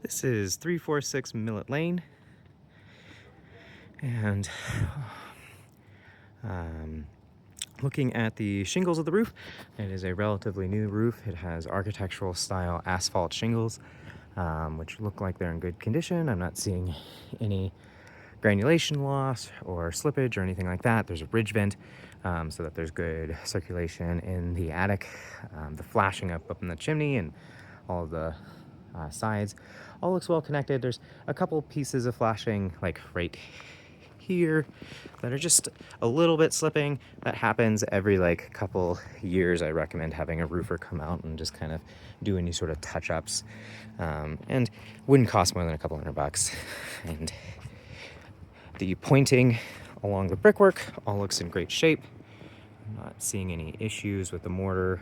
This is 346 Millet Lane, and looking at the shingles of the roof, it is a relatively new roof. It has architectural style asphalt shingles, which look like they're in good condition. I'm not seeing any granulation loss or slippage or anything like that. There's a ridge vent, so that there's good circulation in the attic. The flashing up in the chimney and all of the sides all looks well connected. There's a couple pieces of flashing like right here that are just a little bit slipping. That happens every like couple years. I recommend having a roofer come out and just kind of do any sort of touch-ups, and wouldn't cost more than a couple $100. And the pointing along the brickwork all looks in great shape. I'm not seeing any issues with the mortar.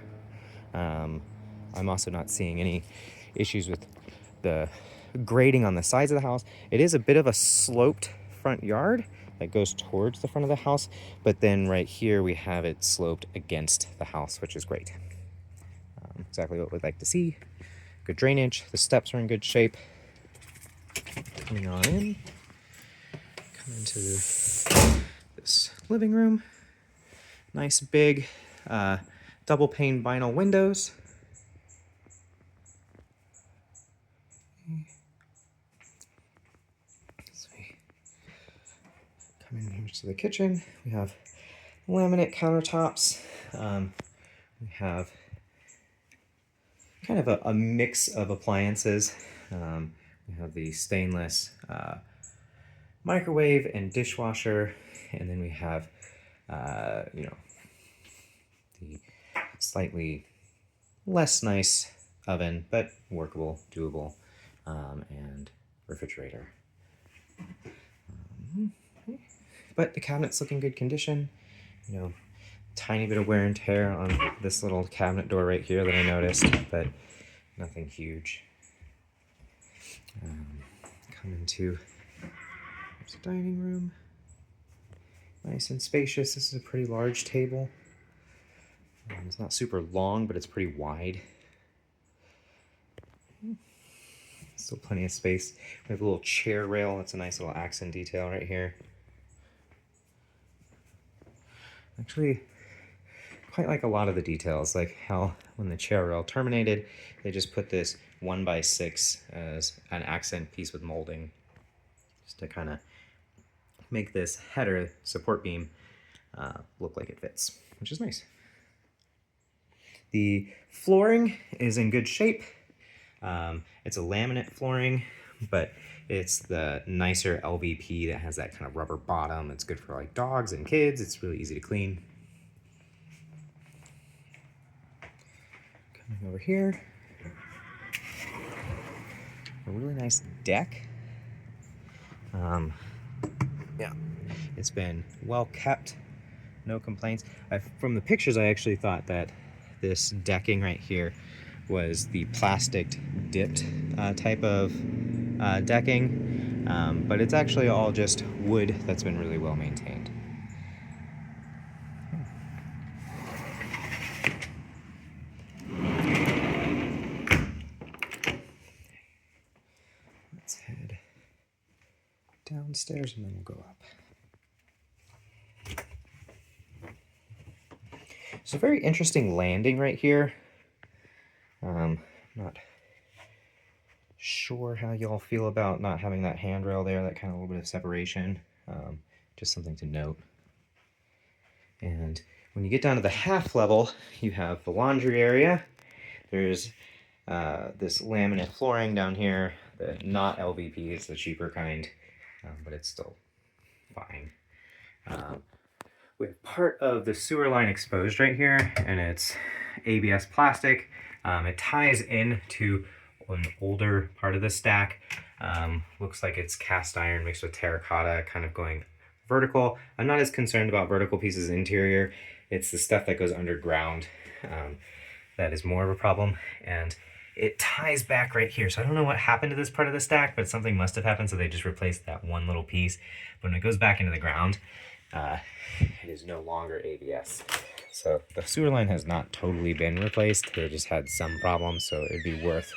I'm also not seeing any issues with the grading on the sides of the house. It is a bit of a sloped front yard that goes towards the front of the house, but then right here we have it sloped against the house, which is great. Exactly what we'd like to see. Good drainage. The steps are in good shape. Coming on in. Come into this living room. Nice big double pane vinyl windows. So we come in here to the kitchen. We have laminate countertops. We have kind of a mix of appliances. We have the stainless microwave and dishwasher, and then we have, the slightly less nice oven, but workable, doable, and refrigerator. But the cabinets look in good condition. Tiny bit of wear and tear on this little cabinet door right here that I noticed, but nothing huge. Come into the dining room. Nice and spacious. This is a pretty large table. It's not super long, but it's pretty wide. Still plenty of space. We have a little chair rail. That's a nice little accent detail right here. Actually, quite like a lot of the details, like how when the chair rail terminated, they just put this 1x6 as an accent piece with molding, just to kind of make this header support beam look like it fits, which is nice. The flooring is in good shape. It's a laminate flooring, but it's the nicer LVP that has that kind of rubber bottom. It's good for like dogs and kids. It's really easy to clean. Coming over here, a really nice deck. Yeah, it's been well kept, no complaints. From the pictures, I actually thought that this decking right here was the plastic dipped type of decking, but it's actually all just wood that's been really well maintained. Let's head downstairs and then we'll go up. It's a very interesting landing right here. Not sure how y'all feel about not having that handrail there, that kind of little bit of separation. Just something to note. And when you get down to the half level, you have the laundry area. There's this laminate flooring down here, not LVP, it's the cheaper kind, but it's still fine. We have part of the sewer line exposed right here, and it's ABS plastic. It ties into an older part of the stack. Looks like it's cast iron mixed with terracotta, kind of going vertical. I'm not as concerned about vertical pieces interior. It's the stuff that goes underground that is more of a problem. And it ties back right here. So I don't know what happened to this part of the stack, but something must have happened. So they just replaced that one little piece. But when it goes back into the ground, it is no longer ABS. So the sewer line has not totally been replaced. They just had some problems, so it'd be worth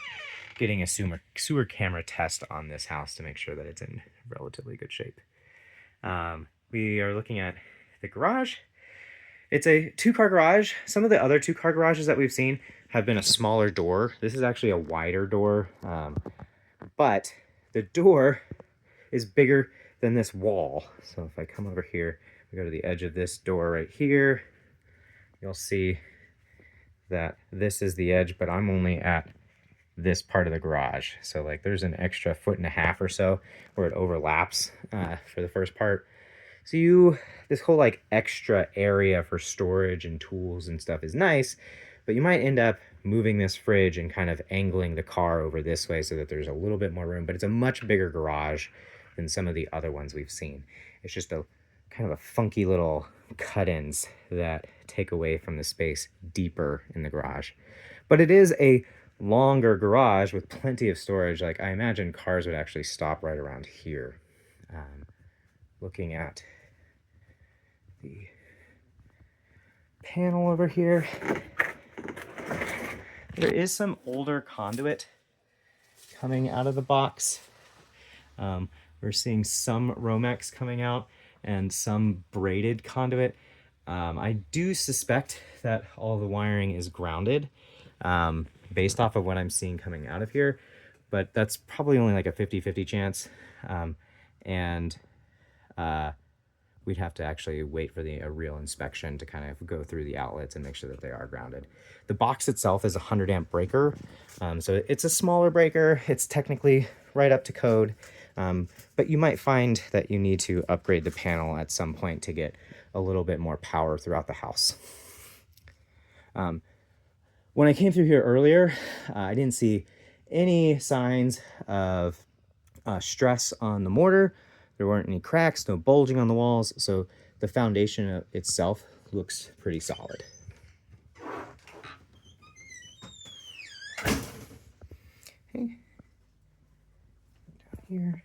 getting a sewer camera test on this house to make sure that it's in relatively good shape. We are looking at the garage. It's a 2-car garage. Some of the other 2-car garages that we've seen have been a smaller door. This is actually a wider door, but the door is bigger than this wall. So if I come over here, we go to the edge of this door right here, you'll see that this is the edge, but I'm only at this part of the garage. So like there's an extra 1.5 feet or so where it overlaps for the first part. So this whole like extra area for storage and tools and stuff is nice, but you might end up moving this fridge and kind of angling the car over this way so that there's a little bit more room, but it's a much bigger garage than some of the other ones we've seen. It's just a kind of a funky little cut-ins that take away from the space deeper in the garage. But it is a longer garage with plenty of storage. Like I imagine cars would actually stop right around here. Looking at the panel over here, there is some older conduit coming out of the box. We're seeing some Romex coming out and some braided conduit. I do suspect that all the wiring is grounded based off of what I'm seeing coming out of here, but that's probably only like a 50-50 chance. We'd have to actually wait for a real inspection to kind of go through the outlets and make sure that they are grounded. The box itself is a 100 amp breaker. So it's a smaller breaker. It's technically right up to code. But you might find that you need to upgrade the panel at some point to get a little bit more power throughout the house. When I came through here earlier, I didn't see any signs of stress on the mortar. There weren't any cracks, no bulging on the walls, so the foundation itself looks pretty solid. Okay. Down here.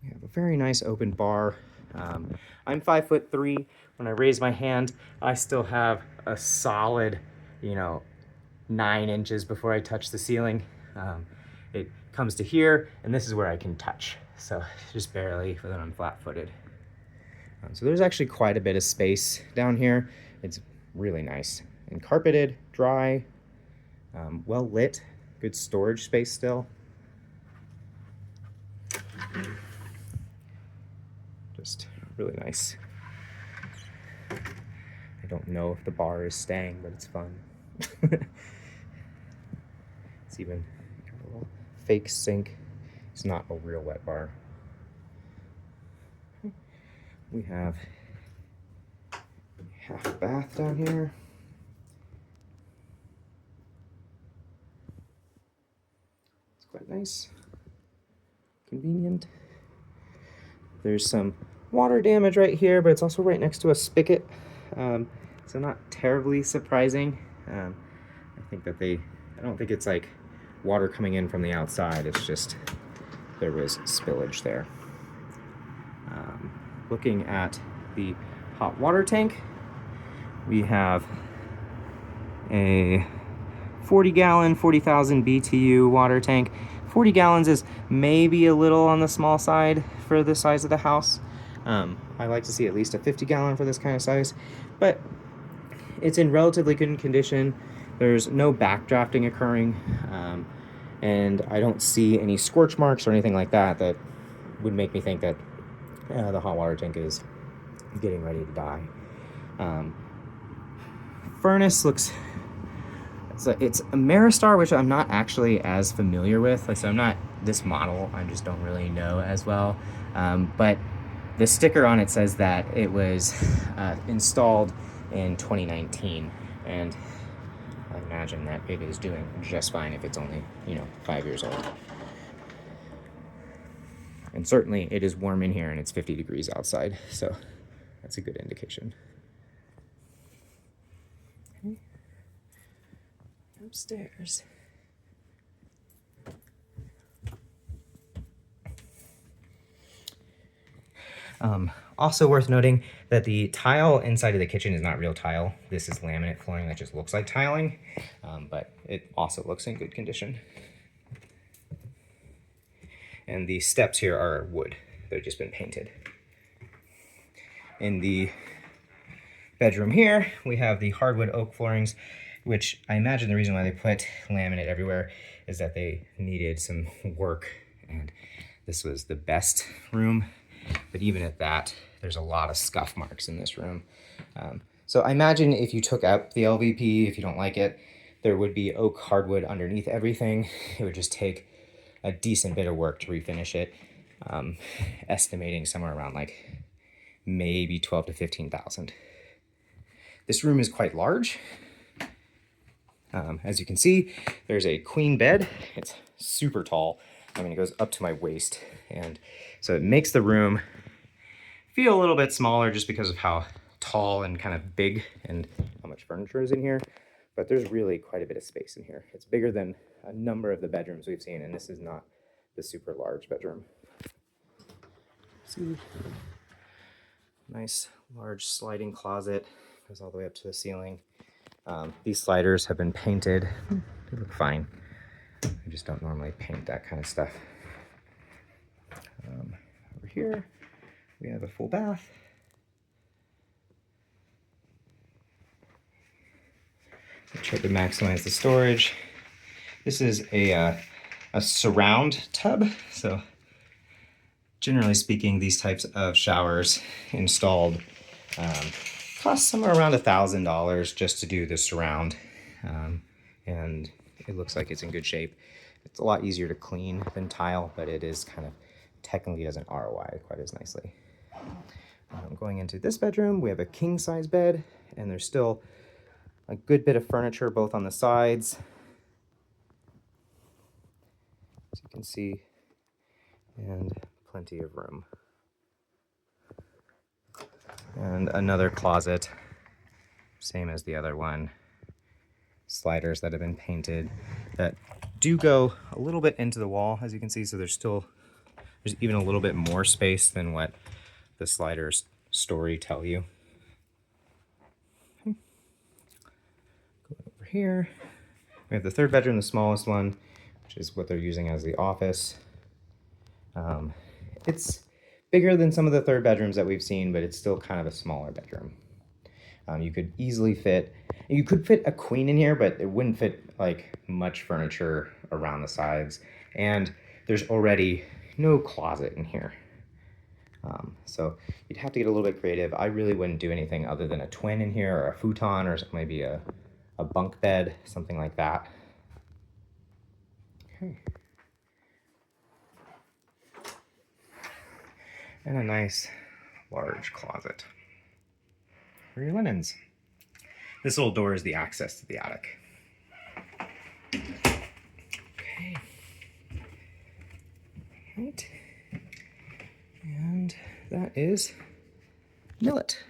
We have a very nice open bar. I'm 5'3". When I raise my hand, I still have a solid, 9 inches before I touch the ceiling. It comes to here, and this is where I can touch. So just barely, but then I'm flat-footed. So there's actually quite a bit of space down here. It's really nice and carpeted, dry, well lit, good storage space still. Just really nice. I don't know if the bar is staying, but it's fun. It's even got a little fake sink. It's not a real wet bar. We have half a bath down here. It's quite nice, convenient. There's some water damage right here, but it's also right next to a spigot. So not terribly surprising. I don't think it's like water coming in from the outside. It's just there was spillage there. Looking at the hot water tank, we have a 40-gallon, 40,000 BTU water tank. 40 gallons is maybe a little on the small side for the size of the house. I like to see at least a 50-gallon for this kind of size, but it's in relatively good condition. There's no backdrafting occurring, and I don't see any scorch marks or anything like that that would make me think that the hot water tank is getting ready to die. Furnace looks, it's a Ameristar, which I'm not actually as familiar with. So I'm not this model, I just don't really know as well. But the sticker on it says that it was installed in 2019, and I imagine that it is doing just fine if it's only 5 years old. And certainly it is warm in here and it's 50 degrees outside, so that's a good indication. Okay. Upstairs. Also worth noting that the tile inside of the kitchen is not real tile. This is laminate flooring that just looks like tiling, but it also looks in good condition. And the steps here are wood. They've just been painted. In the bedroom here, we have the hardwood oak floorings, which I imagine the reason why they put laminate everywhere is that they needed some work, and this was the best room. But even at that, there's a lot of scuff marks in this room. So I imagine if you took out the LVP, if you don't like it, there would be oak hardwood underneath everything. It would just take a decent bit of work to refinish it, estimating somewhere around like maybe 12 to 15,000. This room is quite large. As you can see, there's a queen bed. It's super tall. I mean, it goes up to my waist. And so it makes the room feel a little bit smaller just because of how tall and kind of big and how much furniture is in here. But there's really quite a bit of space in here. It's bigger than a number of the bedrooms we've seen, and this is not the super large bedroom. See, nice large sliding closet, goes all the way up to the ceiling. These sliders have been painted. They look fine. I just don't normally paint that kind of stuff. Over here, we have a full bath. I tried to maximize the storage. This is a surround tub. So generally speaking, these types of showers installed cost somewhere around $1,000 just to do the surround. And it looks like it's in good shape. It's a lot easier to clean than tile, but it is kind of technically doesn't ROI quite as nicely. Going into this bedroom, we have a king size bed, and there's still a good bit of furniture both on the sides, as you can see, and plenty of room. And another closet, same as the other one. Sliders that have been painted that do go a little bit into the wall, as you can see, so there's even a little bit more space than what the sliders story tell you. Okay. Go over here. We have the third bedroom, the smallest one, which is what they're using as the office. It's bigger than some of the third bedrooms that we've seen, but it's still kind of a smaller bedroom. You could easily fit a queen in here, but it wouldn't fit like much furniture around the sides. And there's already no closet in here. So you'd have to get a little bit creative. I really wouldn't do anything other than a twin in here, or a futon, or maybe a bunk bed, something like that. Okay. And a nice large closet for your linens. This little door is the access to the attic. Okay. Right. And that is Millet.